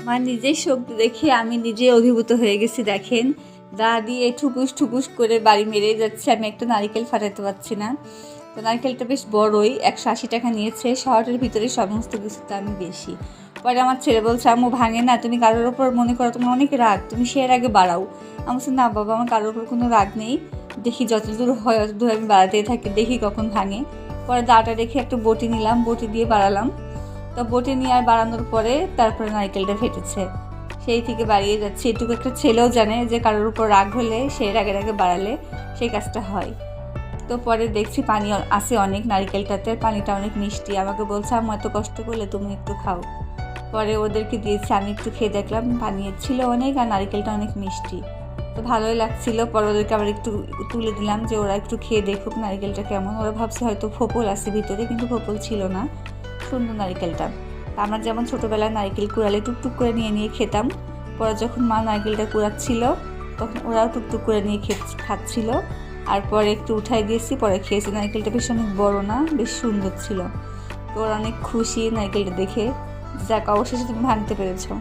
আমার নিজের শক্তি দেখে আমি নিজে অভিভূত হয়ে গেছি। দেখেন দা দিয়ে ঠুকুস ঠুকুস করে বাড়ি মেরে যাচ্ছে, আমি একটা নারিকেল ফাটাতে পারছি না। তো নারকেলটা বেশ বড়ই, 180 টাকা নিয়েছে। শহরের ভিতরে সমস্ত কিছু দামই বেশি। পরে আমার ছেলে বলছে, আম্মু ভাঙে না, তুমি কারোর ওপর মনে করো তোমার অনেক রাগ, তুমি সে আগে বাড়াও। আমি বলছি না বাবা, আমার কারোর ওপর কোনো রাগ নেই, দেখি যতদূর হয় অতদূর আমি বাড়াতেই থাকি, দেখি কখন ভাঙে। পরে দাটা রেখে একটু বটি নিলাম, বটি দিয়ে বাড়ালাম। তো বটি নিয়ে আর বাড়ানোর পরে তারপরে নারকেলটা ফেটেছে। সেই থেকে বাড়িয়ে যাচ্ছে। এটুকু একটা ছেলেও জানে যে কারোর উপর রাগ হলে সে রাগের আগে বাড়ালে সেই কাজটা হয়। তো পরে দেখছি পানি আসে অনেক নারকেলটাতে, পানিটা অনেক মিষ্টি। আমাকে বলছে আম্মু এত কষ্ট করলে তুমি একটু খাও। পরে ওদেরকে দিয়েছি, আমি একটু খেয়ে দেখলাম পানি ছিল অনেক আর নারকেলটা অনেক মিষ্টি। তো ভালোই লাগছিল। পরে ওদেরকে আবার একটু তুলে দিলাম যে ওরা একটু খেয়ে দেখুক নারকেলটা কেমন। ওরা ভাবছে হয়তো ফোপল আছে ভিতরে, কিন্তু ফোপল ছিল না, সুন্দর নারকেলটা। আমরা যেমন ছোটোবেলায় নারকেল কুড়ালে টুকটুক করে নিয়ে নিয়ে খেতাম, পরে যখন মা নারকেলটা কুড়াচ্ছিল তখন ওরাও টুকটুক করে নিয়ে খাচ্ছিল। আর পরে একটু উঠাই দিয়েছি, পরে খেয়েছি। নারকেলটা বেশ অনেক বড় না, বেশ সুন্দর ছিল। তো ওরা অনেক খুশি নারকেলটা দেখে। যাক, অবশেষে তুমি ভাঙতে পেরেছো।